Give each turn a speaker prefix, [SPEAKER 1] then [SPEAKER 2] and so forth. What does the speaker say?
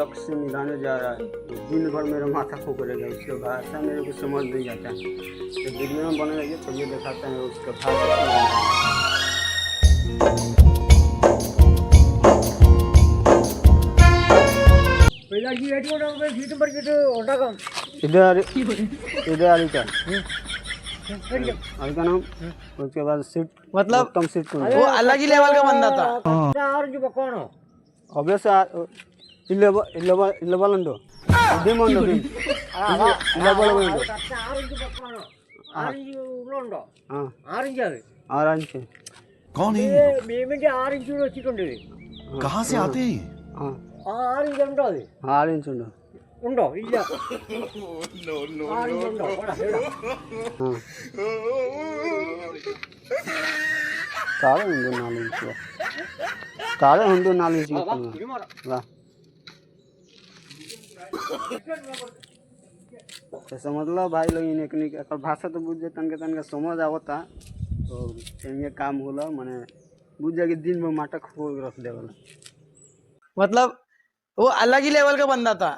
[SPEAKER 1] शख्स से मिलाने जा रहा है तो दिन भर मेरा माथा खोखरेगा, उसका भाषा मेरे को समझ नहीं आता है। तो वीडियो में बने रहिए, चलिए दिखाते हैं उसका का नाम। उसके बाद सीट
[SPEAKER 2] मतलब
[SPEAKER 1] कम सीट
[SPEAKER 2] वो अलग ही लेवल का बंदा था।
[SPEAKER 1] obvious ఇల్లవలండు డిమండు బిన్ ఇల్లవలండు ఆరెంజ్
[SPEAKER 3] कौन है ये लोग? कहाँ से आते हैं ये?
[SPEAKER 1] ఆరెంజ్ ఉండు కాడే ఉండు 4 ఇంచు కాడే ఉండు 4 ఇంచు वा समझ लो भाई लोग इन्हें भाषा तो बुझे तनके समझ आवता तो ये काम होला माने बुझ जाके दिन में माटा खोल रख देवला।
[SPEAKER 2] मतलब वो अलग ही लेवल का बंदा था।